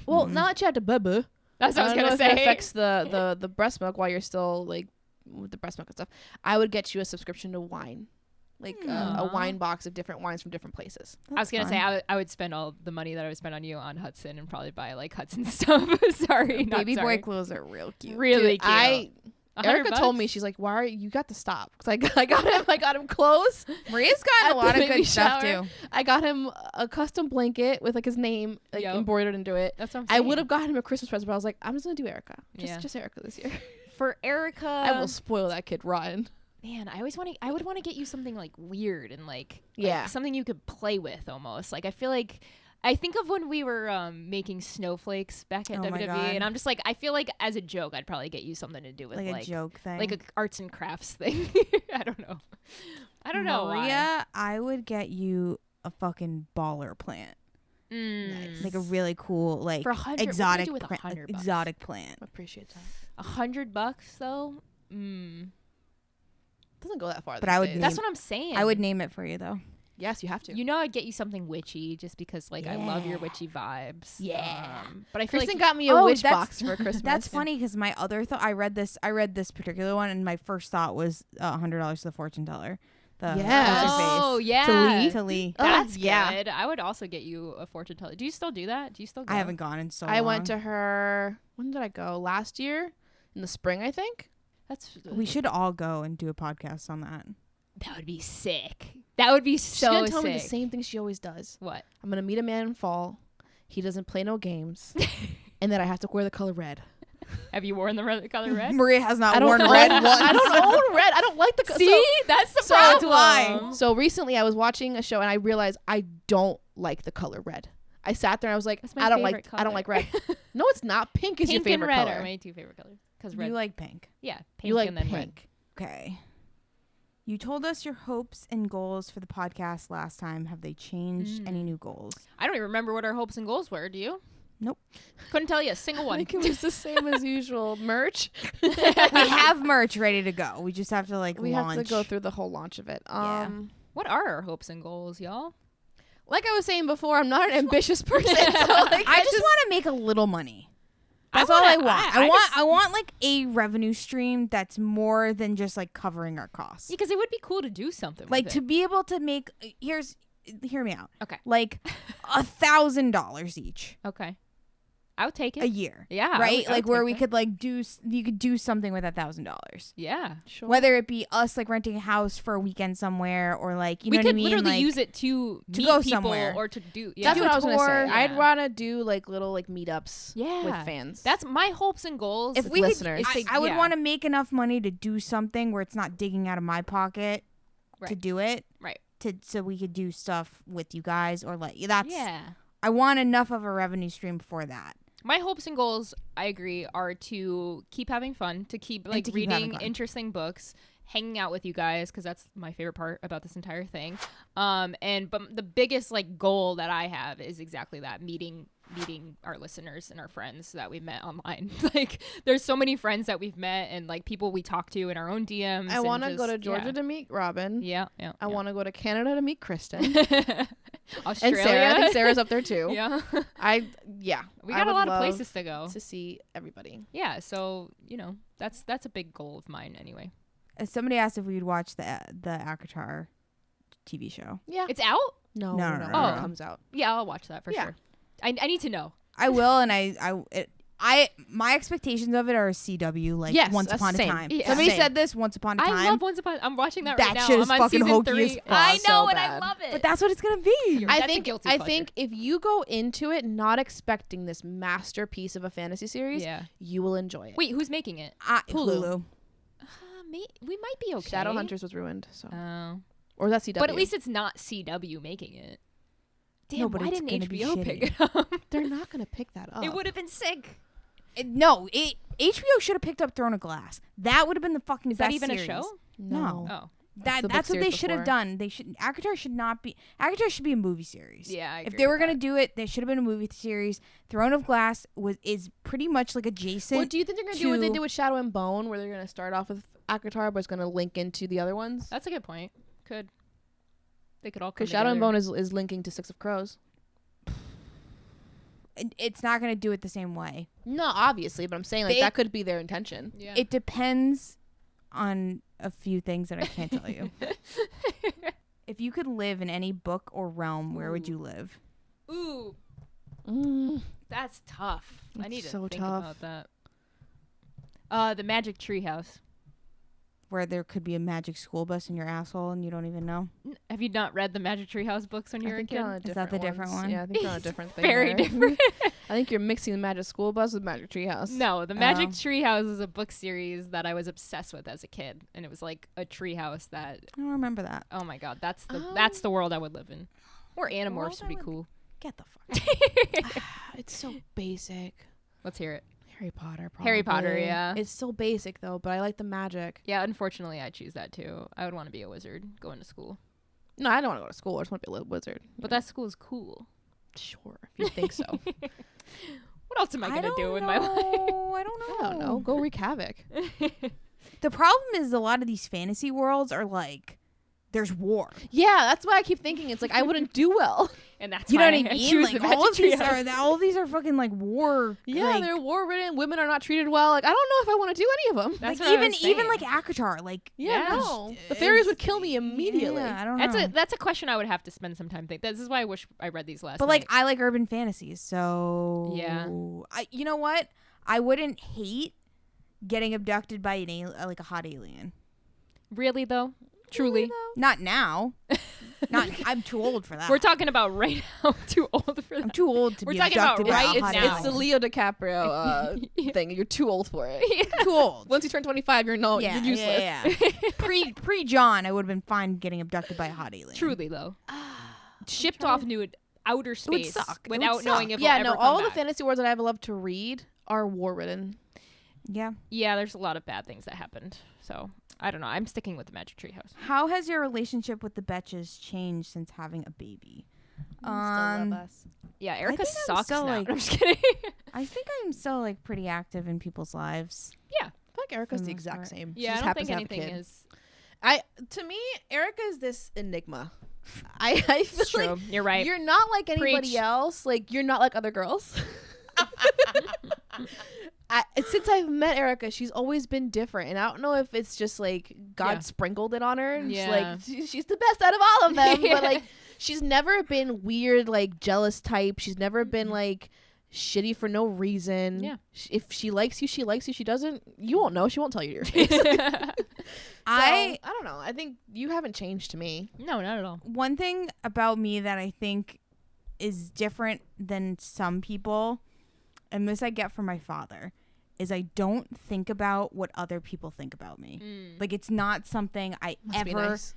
Well, now that you had to bubba, That's what I was don't gonna know say. if it affects the breast milk while you're still like with the breast milk and stuff. I would get you a subscription to wine, like a Aw. wine box of different wines from different places. I was gonna say I would spend all the money that I would spend on you on Hudson and probably buy like Hudson stuff. Sorry, not Baby sorry. boy clothes are real cute. Really Dude, cute. Erica told me, she's like, "Why are you got to stop?" Because I got him clothes. Maria's gotten At a lot the of good baby stuff shower. too. I got him a custom blanket with like his name like Yep. embroidered into it. That's what I'm I saying. would have got him a Christmas present, but I was like, I'm just gonna do Erica. Yeah. Just Erica this year. for Erica. I will spoil that kid rotten. Man, I would want to get you something like weird and like Yeah. something you could play with almost. Like I think of when we were making snowflakes back at Oh my WWE, God. and I'm just like, I feel like as a joke, I'd probably get you something to do with Like a joke thing. like a arts and crafts thing. I don't know. I don't know. why. Maria, I would get you a fucking baller plant. Mm. Like a really cool, like For 100 exotic, what would you do with plant- 100 bucks? exotic plant. I appreciate that. $100 though. Doesn't go that far. But these I would days. name- That's what I'm saying. I would name it for you though. Yes, you have to. You know, I'd get you something witchy just because, like, I love your Yeah. witchy vibes. Yeah. But I feel Kristen like got me a Oh, witch that's- box for Christmas. That's funny because my other thought, I read this particular one, and my first thought was $100 to the fortune teller. The Yes. oh yeah, To Lee. to Lee. Oh, that's yeah. good. I would also get you a fortune teller. Do you still do that? Do you still go? I haven't gone in so I long. went to her. When did I go? Last year, in the spring, I think. That's We should all go and do a podcast on that. that would be sick. That would be She's so gonna tell sick. me the same thing she always does. What? I'm gonna meet a man in fall. He doesn't play no games, and then I have to wear the color red. Have you worn the color red? Maria has not I don't worn own- red once. I don't own red. I don't like the color. See, that's the so problem. do I. So recently, I was watching a show and I realized I don't like the color red. I sat there and I was like, That's my I don't favorite like color. red. No, it's not. Pink is Pink your and favorite red color. are my two favorite colors. Because red, You like pink. yeah, pink You like and then pink. Okay. You told us your hopes and goals for the podcast last time. Have they changed? Any new goals? I don't even remember what our hopes and goals were. Do you? Nope. Couldn't tell you a single I one. think it was the same as usual. Merch. We have merch ready to go. We just have to We launch. have to go through the whole launch of it. Yeah. What are our hopes and goals, y'all? Like I was saying before, I'm not an ambitious person. So like, I just want to make a little money. That's wanna- all I want. I I just- want like a revenue stream that's more than just like covering our costs. Because it would be cool to do something. Like with to it. be able to make hear me out. Okay. Like $1,000 each Okay. I would take it. a year. Yeah. Right? I would Like where take we that. could like you could do something with $1,000. Yeah. Sure. Whether it be us like renting a house for a weekend somewhere or like you know we what could I mean? literally like, use it to meet go people somewhere. or to do. That's do what a I was gonna say. tour. I'd Yeah. wanna do like little like meetups Yeah. with fans. That's my hopes and goals. if with we listeners. could, I would want to make enough money to do something where it's not digging out of my pocket to Right. do it. Right. So we could do stuff with you guys or like that's Yeah. I want enough of a revenue stream for that. My hopes and goals, I agree, are to keep having fun, to keep like to keep having reading fun. interesting books, hanging out with you guys, because that's my favorite part about this entire thing. But the biggest like goal that I have is exactly that: meeting our listeners and our friends that we've met online. Like, there's so many friends that we've met and like people we talk to in our own DMs. I want to go to Georgia to meet Robin. Yeah. I want to go to Canada to meet Kristen. Australia. And Sarah. I think Sarah's up there too. Yeah. We I got a would lot of love places to go. to see everybody. Yeah. So, that's a big goal of mine anyway. Somebody asked if we'd watch the ACOTAR TV show. Yeah. It's out? No. No. It comes out. Yeah, I'll watch that for sure. I need to know. I will, and my expectations of it are CW, like Yes, Once that's Upon same. a Time. Yeah. Somebody Same. said this, Once Upon a Time. I love Once Upon. I'm watching that right now. shit is I'm on fucking season hokey 3. as fuck. I know, So and bad. I love it. But that's what it's gonna be. That's a I guilty think pleasure. if you go into it not expecting this masterpiece of a fantasy series, Yeah. you will enjoy it. Wait, who's making it? Hulu. We might be okay. Shadowhunters was ruined, so Oh. or that's CW. But at least it's not CW making it. Damn, No, but why it's didn't gonna be HBO pick shitty. it up? they're not gonna pick that up. It would have been sick. HBO should have picked up Throne of Glass. That would have been the fucking Is best that even series. a show? No. Oh. the book That's what they series should have before. done. ACOTAR should not be. ACOTAR should be a movie series. Yeah, I If agree they were with gonna that. do it, they should have been a movie series. Throne of Glass is pretty much like adjacent. Well, do you think they're gonna do what they to- did with Shadow and Bone, where they're gonna start off with ACOTAR, but it's gonna link into the other ones? That's a good point. They could all come Because Shadow and together. Bone is linking to Six of Crows. It's not gonna do it the same way. No, obviously, but I'm saying like They- that could be their intention. Yeah. It depends on a few things that I can't tell you. If you could live in any book or realm, where would you live? Ooh, that's tough. I It's need to so think tough. about that. The Magic Treehouse. Where there could be a magic school bus in your asshole and you don't even know? Have you not read the Magic Treehouse books when you I were a think kid? you're on a Is that the different ones. one? Yeah, I think you're on a different thing. Very there. different. I think you're mixing the Magic School Bus with Magic Treehouse. No, the Magic Oh. Treehouse is a book series that I was obsessed with as a kid, and it was like a treehouse that. I don't remember that. Oh my god, that's Oh. the world I would live in. Or Animorphs world would be I would- cool. Get the fuck. It's so basic. Let's hear it. Harry Potter, Harry Potter, probably. yeah. It's so basic though, but I like the magic. Yeah, unfortunately, I choose that too. I would want to be a wizard going to school, No, I don't want to go to school. I just want to be a little wizard. but that school is cool. Sure, if you think so. What else am I gonna do with my life? I don't know. I don't know. Go wreak havoc. The problem is a lot of these fantasy worlds are like, there's war. Yeah, that's why I keep thinking it's like I wouldn't do well. And that's You know why what I I mean? choose Like the all of Magic these Treehouse. all of these are fucking like war. Yeah, like, they're war ridden. Women are not treated well. Like I don't know if I want to do any of them. That's like what I even was even saying. like ACOTAR, like Yeah, Yeah. no. The fairies would kill me immediately. Yeah, I don't know. That's a question I would have to spend some time thinking. This is why I wish I read these last. But like night. I like urban fantasies, so Yeah. you know what? I wouldn't hate getting abducted by like a hot alien. Really though, truly, Not now. I'm too old for that. we're talking about right now. I'm too old for I'm that. too old to We're be talking about abducted by right a hot now. It's the alien. Leo DiCaprio thing. You're too old for it. Too old. Once you turn 25, you're you're useless. Yeah. Pre John, I would have been fine getting abducted by a hot alien. Truly though, shipped off into outer would space suck. It would without knowing suck. if Yeah, we'll no. ever All come the back. fantasy worlds that I've loved to read are war ridden. Yeah. Yeah, there's a lot of bad things that happened. So I don't know. I'm sticking with the Magic Treehouse. How has your relationship with the Betches changed since having a baby? Yeah, Erica think I'm sucks still, now. like- I'm just kidding. I think I'm still like pretty active in people's lives. I feel like Erica's For the the most exact part. same. She Yeah, I just don't happens think to have a anything kid. is. To me, Erica is this enigma. I feel It's true. like You're right. you're not like anybody Preach. else. Like you're not like other girls. Since I've met Erica, she's always been different, and I don't know if it's just like God Yeah. sprinkled it on her. And Yeah. she's the best out of all of them. But like, she's never been weird, like jealous type. She's never been like shitty for no reason. Yeah. If she likes you, she likes you. She doesn't, you won't know. She won't tell you your face. I I don't know. I think you haven't changed to me. No, not at all. one thing about me that I think is different than some people, and this I get from my father, is I don't think about what other people think about me. Mm. Like it's not something I Must be nice.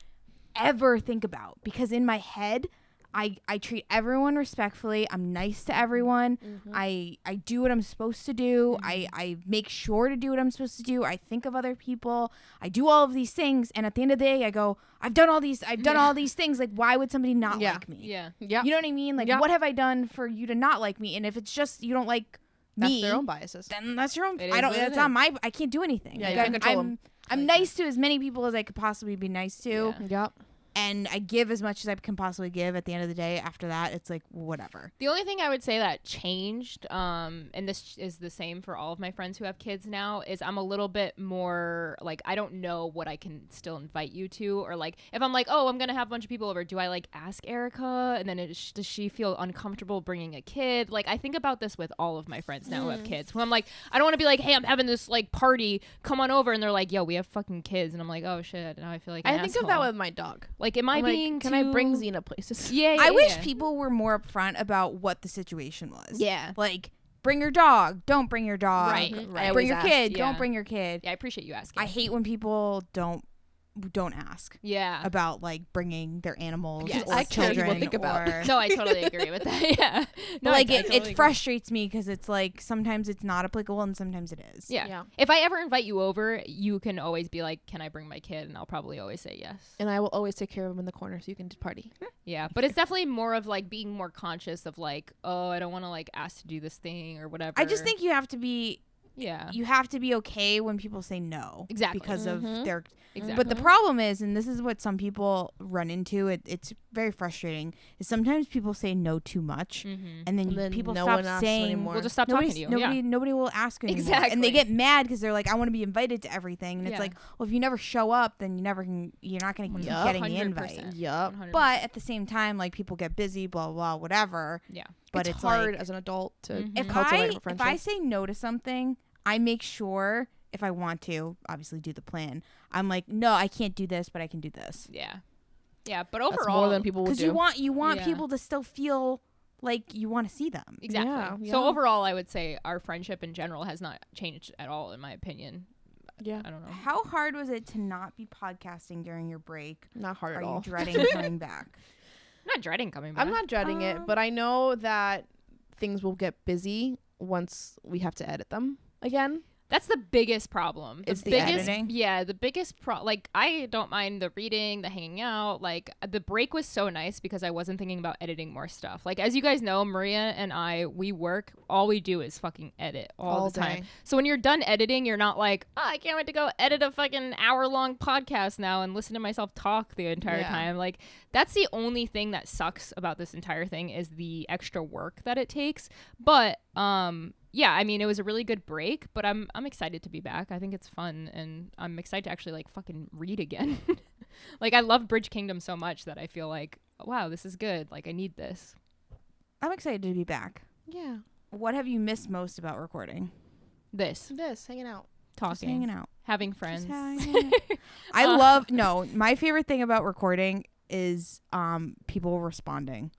ever think about, because in my head I treat everyone respectfully. I'm nice to everyone. I do what I'm supposed to do. I make sure to do what I'm supposed to do. I think of other people. I do all of these things, and at the end of the day, I go, I've done all these things. Like, why would somebody not like me? Yeah. You know what I mean? Like, what have I done for you to not like me? And if it's just you don't like me, that's their own biases. then that's your own. It I don't. is what It's it not is. my. I can't do anything. Yeah, Like, you can't control 'em. I'm nice to as many people as I could possibly be nice to. Yeah. Yep. And I give as much as I can possibly give. At the end of the day, after that, it's like whatever. The only thing I would say that changed, and this is the same for all of my friends who have kids now, is I'm a little bit more like, I don't know what I can still invite you to, or like if I'm like, oh, I'm gonna have a bunch of people over, do I like ask Erica, and then does she feel uncomfortable bringing a kid? Like, I think about this with all of my friends now who have kids, who I'm like, I don't want to be like, hey, I'm having this like party, come on over, and they're like, yo, we have fucking kids, and I'm like, oh shit, now I feel like an I think of that asshole. with my dog. Like, am I I'm being like, can I bring too- Xena places? Yeah, I wish yeah. people were more upfront about what the situation was. Yeah. Like, bring your dog. Don't bring your dog. Right, Mhm. right. I Bring your always kid. ask, Don't yeah. bring your kid. Yeah, I appreciate you asking. I hate when people don't ask Yeah. about like bringing their animals Yes. or I care what people children. think about. or, No, I totally agree with that. Yeah. but, No, like I totally it agree. frustrates me because it's like sometimes it's not applicable and sometimes it is. Yeah. Yeah. If I ever invite you over, you can always be like, can I bring my kid? And I'll probably always say yes. And I will always take care of him in the corner so you can party. Yeah. But it's definitely more of like being more conscious of like, oh, I don't want to like ask to do this thing or whatever. I just think you have to be okay when people say no. Exactly. Because of their Exactly. But the problem is, and this is what some people run into, it's very frustrating, is sometimes people say no too much, Mhm. and then, And then people no stop one asks saying, anymore. We'll just stop talking to you. nobody will ask you anymore. Exactly. And they get mad because they're like, I want to be invited to everything. And it's Yeah. like, well, if you never show up, then you're not going to keep Yup. getting the invite. 100%. Yup. 100%. But at the same time, like, people get busy, blah, blah, blah, whatever. yeah. But it's it's hard like, as an adult to Mhm. if cultivate a I friendship. say no to something, I make sure, if I want to, obviously do the plan, I'm like, no, I can't do this, but I can do this. Yeah. Yeah. But That's overall, more than people will Because do. you want Yeah. people to still feel like you want to see them. Exactly. Yeah, So yeah. overall, I would say our friendship in general has not changed at all, in my opinion. Yeah. I don't know. How hard was it to not be podcasting during your break? Not hard Are at you all. dreading coming back? I'm not dreading coming back. I'm not dreading it, but I know that things will get busy once we have to edit them again. That's the biggest problem. It's the biggest, editing? Yeah, the biggest like, I don't mind the reading, the hanging out. Like, the break was so nice because I wasn't thinking about editing more stuff. Like, as you guys know, Maria and I, we work, all we do is fucking edit all the time. day. So when you're done editing, you're not like, oh, I can't wait to go edit a fucking hour-long podcast now and listen to myself talk the entire Yeah. time. Like, that's the only thing that sucks about this entire thing, is the extra work that it takes. But yeah, I mean, it was a really good break, but I'm excited to be back. I think it's fun, and I'm excited to actually like fucking read again. Like, I love Bridge Kingdom so much that I feel like, wow, this is good. Like, I need this. I'm excited to be back. Yeah. What have you missed most about recording? This This, hanging out. Just talking, hanging out. having friends. I love my favorite thing about recording is people responding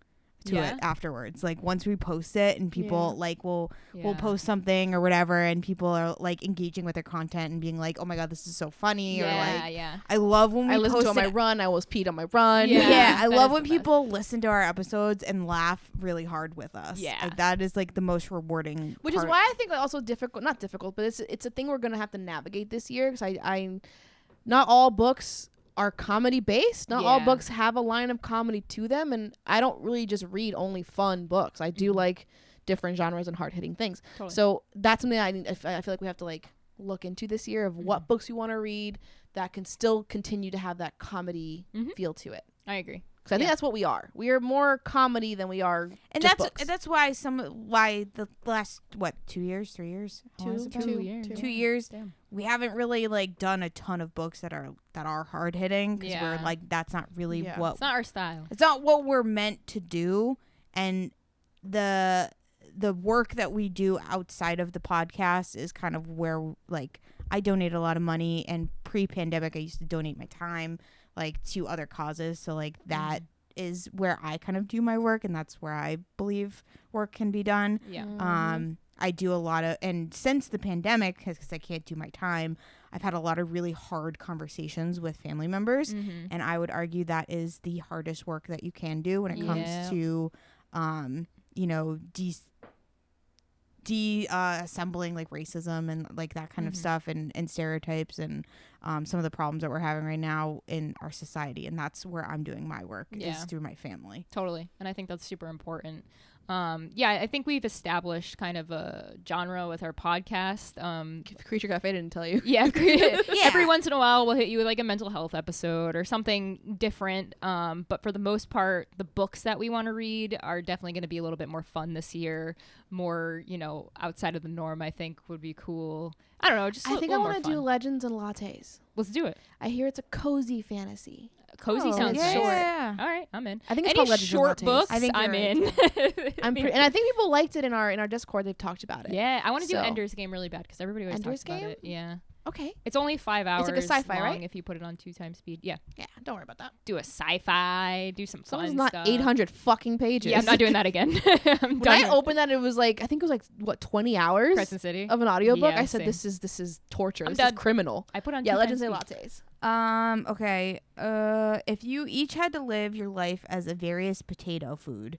to Yeah. it afterwards. Like, once we post it and people Yeah. like we'll Yeah. post something or whatever, and people are like engaging with their content and being like, oh my god, this is so funny, or Yeah, like, yeah. I love when we I listened post to on my it. run. I was peed on my run. Yeah. Yeah, I that love is when the best. people listen to our episodes and laugh really hard with us. Yeah. Like, that is like the most rewarding Which is part. why I think also not difficult, but it's a thing we're gonna have to navigate this year, because I not all books are comedy based. Not all Yeah. books have a line of comedy to them, and I don't really just read only fun books. I do like different genres and hard hitting things. Totally. So that's something I feel like we have to like look into this year, of what books you want to read that can still continue to have that comedy feel to it. I agree. Because I think that's what we are. We are more comedy than we are And just that's books. that's why the last 2 years, 3 years, How long has it been? 2 years. 2 years. Damn. We haven't really like done a ton of books that are hard hitting, because Yeah. we're like, that's not really Yeah. what It's not our style. it's not what we're meant to do. And the work that we do outside of the podcast is kind of where, like, I donate a lot of money, and pre-pandemic I used to donate my time like to other causes, so like that is where I kind of do my work, and that's where I believe work can be done. Yeah. Mm-hmm. I do a lot of, and since the pandemic, because I can't do my time, I've had a lot of really hard conversations with family members, and I would argue that is the hardest work that you can do when it comes to, you know, assembling like racism and like that kind of stuff and stereotypes and some of the problems that we're having right now in our society. And that's where I'm doing my work is through my family. Totally. And I think that's super important. I think we've established kind of a genre with our podcast. Creature Cafe didn't tell you. Yeah, every once in a while we'll hit you with like a mental health episode or something different. But for the most part, the books that we want to read are definitely going to be a little bit more fun this year. More, you know, outside of the norm, I think would be cool. I don't know. Just I think I want to do Legends and Lattes. Let's do it. I hear it's a cozy fantasy. Cozy sounds yeah, short. Yeah. All right, I'm in. I think it's Any called Legends short and Lattes. books, I think I'm you're in. And I think people liked it in our Discord. They've talked about it. Yeah, I want to do So- Ender's Game really bad because everybody always Ender's talks about Game? it. Yeah, Okay. it's only 5 hours. It's like a sci-fi, long right? if you put it on 2x speed. Yeah, Yeah. Don't worry about that. do a sci-fi, do some So fun it's not stuff. 800 fucking pages. Yeah, I'm not doing that again. I'm When done. I opened that, it was like I think it was like what 20 hours Crescent City. of an audiobook. Yeah, I said same. this is torture. I'm This done. is criminal. I put on Yeah, 2 Legends and times speed. Lattes. Okay. If you each had to live your life as a various potato food,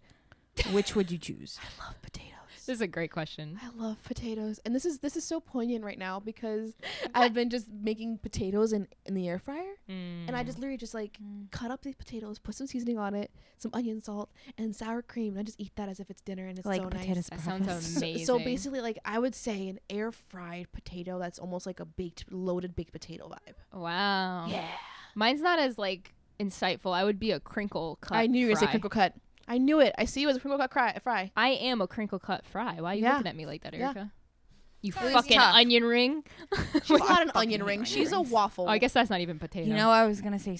which would you choose? I love potatoes. This is a great question. I love potatoes, and this is so poignant right now because I've been just making potatoes in the air fryer, and I just literally just like cut up these potatoes, put some seasoning on it, some onion salt, and sour cream, and I just eat that as if it's dinner, and it's Like so potato nice. That sounds spread. amazing. So basically, like I would say an air fried potato that's almost like a loaded baked potato vibe. Wow. Yeah, Mine's not as like insightful. I would be a crinkle cut. I knew you were gonna say fry. crinkle cut. I knew it. I see you as a crinkle cut fry. I am a crinkle cut fry. Why are you Yeah. looking at me like that, Yeah. Erica? You That was fucking tough. onion ring. She's not an fucking onion ring. onion She's a rings. waffle. Oh, I guess that's not even potato. You know, I was gonna say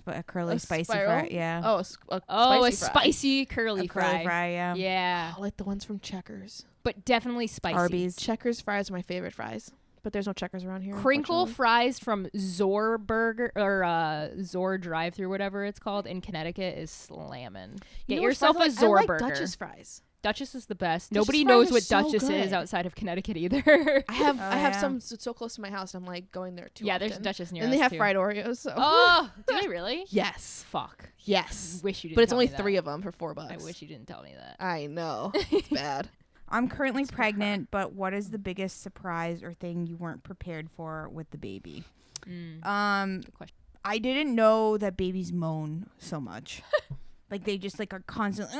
a curly A spicy spiral? fry. Yeah. Oh, a spicy fry. spicy curly a curly fry. fry. Yeah. Yeah, I like the ones from Checkers. but definitely spicy. Arby's. Checkers fries are my favorite fries, but there's no Checkers around here. Crinkle unfortunately. fries from Zor Burger or Zor Drive Through, whatever it's called in Connecticut, is slamming. You Get know which yourself fries a I Zor like burger. Duchess fries. Duchess is the best. Duchess Nobody fries knows are what so Duchess is good. outside of Connecticut either. I have yeah. some so close to my house. I'm like going there too. Yeah, there's often. Duchess near And us they have too. fried Oreos. So. Oh, do they really? yes, Fuck. yes. Wish you didn't. But it's tell only me that. 3 of them for $4. I wish you didn't tell me that. I know. It's bad. I'm currently pregnant, but what is the biggest surprise or thing you weren't prepared for with the baby? Good question. I didn't know that babies moan so much. Like they just like are constantly.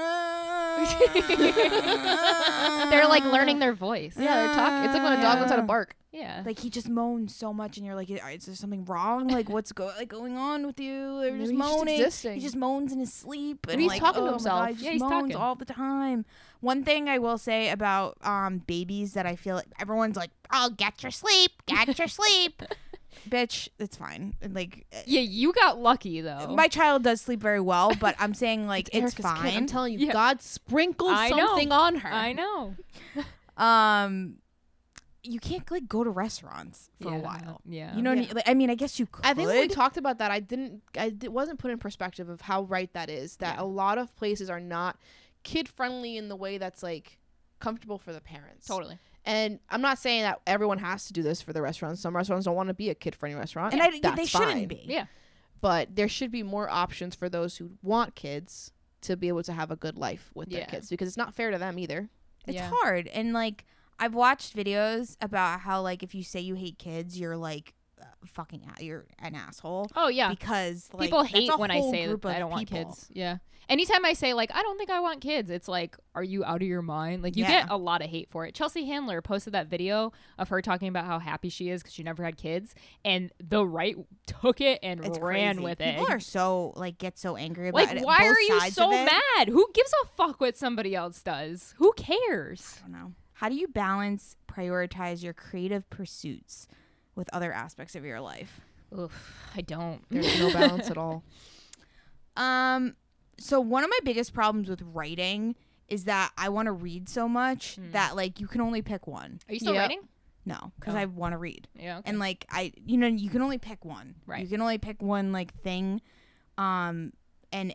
They're like learning their voice. Yeah, they're talking. It's like when a dog learns how to bark. Yeah. Like he just moans so much, and you're like, is there something wrong? Like what's going on with you? They're just Maybe he's just moaning. existing. He just moans in his sleep, and he's like, talking to oh my himself. God, he just Yeah, he's moans talking. all the time. One thing I will say about babies that I feel like everyone's like, oh, get your sleep, bitch. It's fine. And like, Yeah, you got lucky though. my child does sleep very well, but I'm saying like it's Erica's kid. I'm fine. telling you, Yeah. God sprinkled I know. something on her. I know. You can't like go to restaurants for Yeah, a while. Yeah. You know what I Yeah. mean? Like, I mean, I guess you could. I think when we talked about that, it wasn't put in perspective of how right that is. That a lot of places are not kid friendly in the way that's like comfortable for the parents. Totally. And I'm not saying that everyone has to do this for the restaurants. Some restaurants don't want to be a kid friendly restaurant, and that's they fine. shouldn't be. Yeah. But there should be more options for those who want kids to be able to have a good life with their Yeah. kids, because it's not fair to them either. It's Yeah. hard. And like I've watched videos about how like if you say you hate kids, you're like you're an asshole. Oh yeah. Because like, People that's hate a when I whole say group that I of don't want people. kids. Yeah. Anytime I say like I don't think I want kids, it's like, are you out of your mind? Like you Yeah. get a lot of hate for it. Chelsea Handler posted that video of her talking about how happy she is because she never had kids, and the right took it and It's ran crazy. with it. People are so like get so angry about Like, it. why both are you sides so of it. mad? Who gives a fuck what somebody else does? Who cares? I don't know. How do you prioritize your creative pursuits with other aspects of your life? Oof, I don't. There's no balance at all. So one of my biggest problems with writing is that I want to read so much that like you can only pick one. Are you still Yep. writing? No, because Oh. I want to read. Yeah. Okay. And like you can only pick one. Right. You can only pick one like thing. And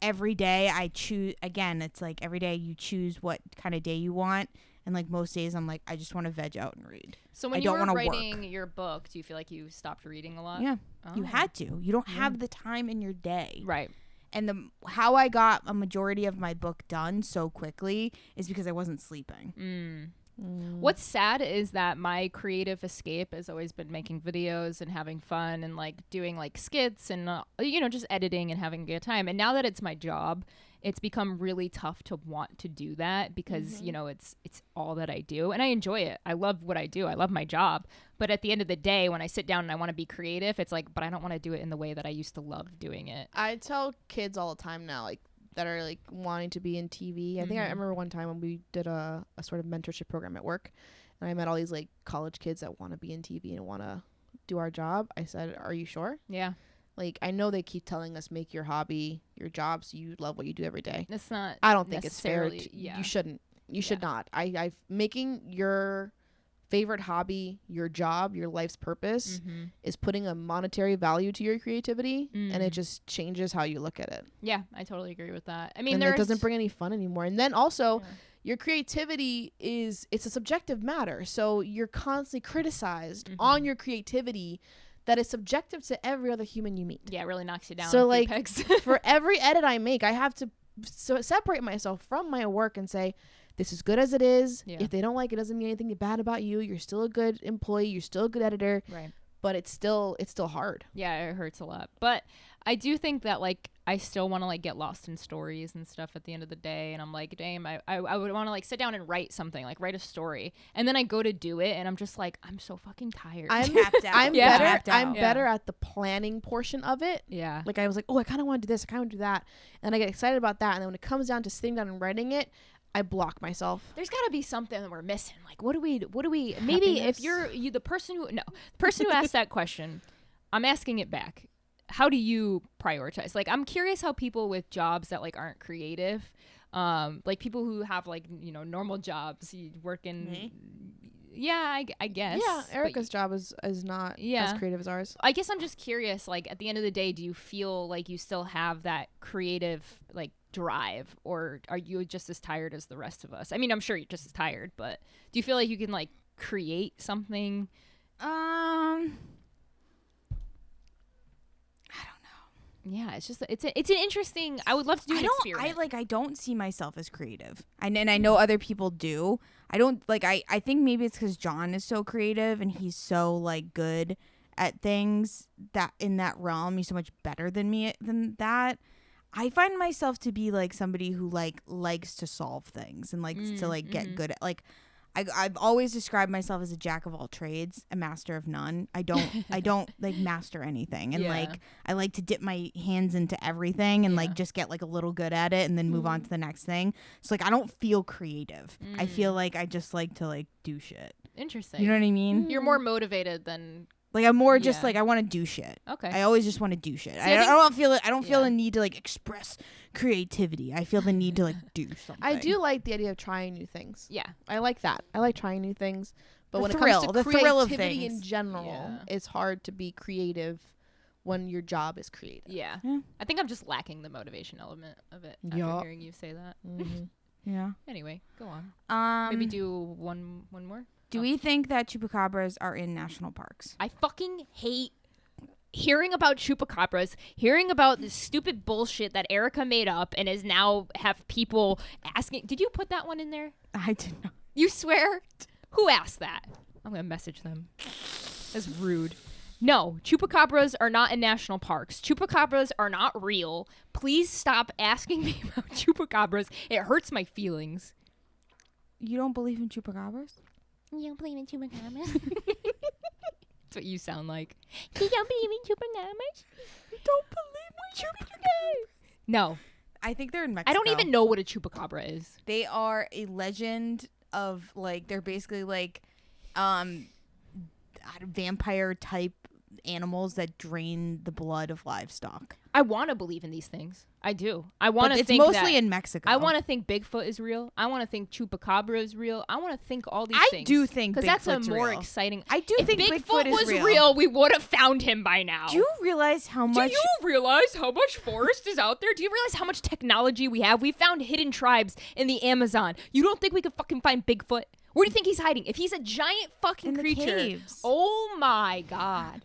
every day I choose, again, it's like every day you choose what kind of day you want. And like most days I'm like, I just want to veg out and read. So when I you don't were wanna writing work. your book, do you feel like you stopped reading a lot? Yeah. Oh. You had to. You don't have the time in your day. Right. And how I got a majority of my book done so quickly is because I wasn't sleeping. What's sad is that my creative escape has always been making videos and having fun and like doing like skits and just editing and having a good time. And now that it's my job, it's become really tough to want to do that because it's all that I do and I enjoy it. I love what I do. I love my job. But at the end of the day, when I sit down and I want to be creative, it's like, but I don't want to do it in the way that I used to love doing it. I tell kids all the time now, like, that are like wanting to be in TV. I think I remember one time when we did a sort of mentorship program at work, and I met all these like college kids that want to be in TV and want to do our job. I said, "Are you sure?" Yeah. Like, I know they keep telling us make your hobby your job so you love what you do every day. It's not. I don't think it's fair. necessarily- yeah. You shouldn't. You should not. I making your favorite hobby your job, your life's purpose, is putting a monetary value to your creativity, and it just changes how you look at it. Yeah, I totally agree with that. I mean, And it it doesn't bring any fun anymore. And then also, your creativity it's a subjective matter. So you're constantly criticized on your creativity that is subjective to every other human you meet. Yeah, it really knocks you down. So a few like pegs. for every edit I make, I have to separate myself from my work and say, this is good as it is. Yeah. If they don't like it, doesn't mean anything bad about you. You're still a good employee. You're still a good editor. Right. But it's still hard. Yeah, it hurts a lot. But I do think that like I still want to like get lost in stories and stuff at the end of the day. And I'm like, damn, I would want to like sit down and write something, like write a story. And then I go to do it and I'm just like, I'm so fucking tired. I'm Tapped out. I'm Yeah. better. Tapped out. I'm better at the planning portion of it. yeah. Like I was like, oh, I kind of want to do this. I kind of want to do that. And I get excited about that. And then when it comes down to sitting down and writing it, I block myself. There's got to be something that we're missing. Like, what do we maybe if you the person who asked that question, I'm asking it back. How do you prioritize? Like, I'm curious how people with jobs that like aren't creative, like people who have like, normal jobs, you work in, yeah, I guess. Yeah, But Erica's job is not as creative as ours. I guess I'm just curious, like, at the end of the day, do you feel like you still have that creative, like, drive, or are you just as tired as the rest of us? I mean, I'm sure you're just as tired, but do you feel like you can, like, create something? I don't know. Yeah, it's just, it's an interesting, I would love to do an experiment. I don't see myself as creative. And I know other people do. I don't, like, I think maybe it's because John is so creative and he's so, like, good at things that in that realm. He's so much better than me than that. I find myself to be, like, somebody who, like, likes to solve things and likes to, like, get good at, like, I've always described myself as a jack of all trades, a master of none. I don't like master anything. And like, I like to dip my hands into everything and like just get like a little good at it and then move on to the next thing. So like, I don't feel creative. I feel like I just like to like do shit. Interesting. You know what I mean? You're more motivated than... Like I'm more just like I want to do shit. Okay. I always just want to do shit. See, I don't feel it. I don't feel the need to like express creativity. I feel the need to like do something. I do like the idea of trying new things. Yeah. I like that. I like trying new things. But The when thrill- it comes the to thrill of creativity in things. general, it's hard to be creative when your job is creative. Yeah. Yeah. I think I'm just lacking the motivation element of it after Yeah. hearing you say that. Yeah. Anyway, go on. Maybe Do do one more. we think that chupacabras are in national parks? I fucking hate hearing about chupacabras, hearing about this stupid bullshit that Erica made up and is now have people asking. Did you put that one in there? I did not. You swear? Who asked that? I'm going to message them. That's rude. No, chupacabras are not in national parks. Chupacabras are not real. Please stop asking me about chupacabras. It hurts my feelings. You don't believe in chupacabras? You don't believe in chupacabras? That's what you sound like. You don't believe in chupacabras? You don't believe in chupacabras? No. I think they're in Mexico. I don't even know what a chupacabra is. They are a legend of like they're basically like vampire type animals that drain the blood of livestock. I want to believe in these things. I do. I want But to it's think mostly that, in Mexico. I want to think Bigfoot is real. I want to think Chupacabra is real. I want to think all these things. I do think because that's a Bigfoot's more real. exciting. I do if think Bigfoot is was real. we would have found him by now. Do you realize how much? Do you realize how much forest is out there? Do you realize how much technology we have? We found hidden tribes in the Amazon. You don't think we could fucking find Bigfoot? Where do you think he's hiding? If he's a giant fucking In the creature, caves. oh my god!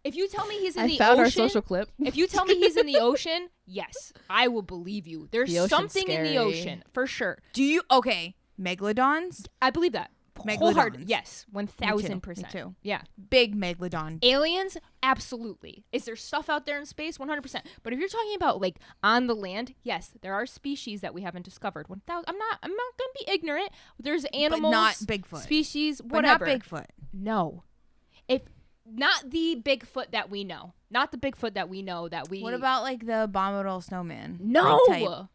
If you tell me he's in the found our ocean, social clip. if you tell me he's in the ocean, yes, I will believe you. There's The ocean's something in the scary. ocean for sure. Do you? Okay. Megalodons? I believe that. Megalodons. Wholehearted, yes, Me 1000%. too. Yeah. Big megalodon. Aliens, absolutely. Is there stuff out there in space? 100%. But if you're talking about like on the land, yes, there are species that we haven't discovered. 1000. I'm not going to be ignorant. There's animals, not Bigfoot. species, But whatever. not Bigfoot. No. If not the Bigfoot that we know. Not the Bigfoot that we know that we What about like the abominable snowman? No. Like, type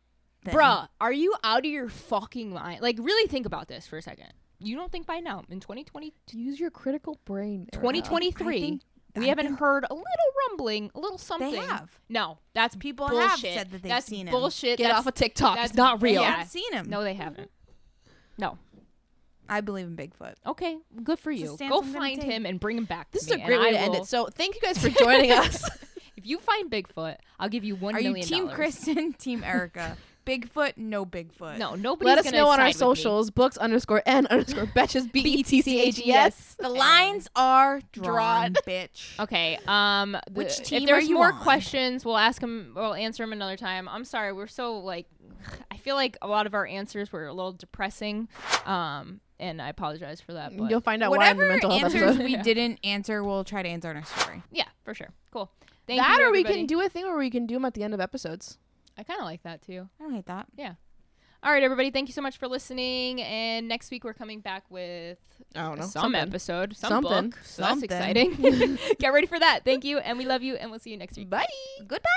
thing? Bruh, are you out of your fucking mind? Like really think about this for a second. You don't think by now in 2020 Use your critical brain. Erica. 2023 we haven't heard a little rumbling, a little something. They have. No, that's People bullshit. have said that they've that's seen him. bullshit. Get That's off of TikTok. that's- It's not real. I Yeah. haven't seen him. No, they haven't. No. I believe in Bigfoot. Okay, good for It's a you. stance Go I'm gonna find take. him and bring him back. This to is me, a great and way I to end will- it. So thank you guys for joining us. If you find Bigfoot, I'll give you $1 Are you million. Team Kristen, Team Erica? Bigfoot, no Bigfoot. No, nobody's Let us gonna know on our side with me. socials. Books_N_Betches BETCHES. The lines are Drawn. drawn, bitch. Okay. Which if team there's are you more on? questions, we'll ask them. We'll answer them another time. I'm sorry. We're so like, I feel like a lot of our answers were a little depressing. And I apologize for that. But You'll find out why in the Whatever mental health answers episode. we Yeah. didn't answer, we'll try to answer next story. yeah, for sure. Cool. Thank That you, or we everybody. can do a thing where we can do them at the end of episodes. I kind of like that too. I don't hate that. All right, everybody. Thank you so much for listening. And next week we're coming back with I don't know. some something. episode, some Something. book. So that's Something. exciting. Get ready for that. Thank you, and we love you, and we'll see you next week. Bye. Goodbye.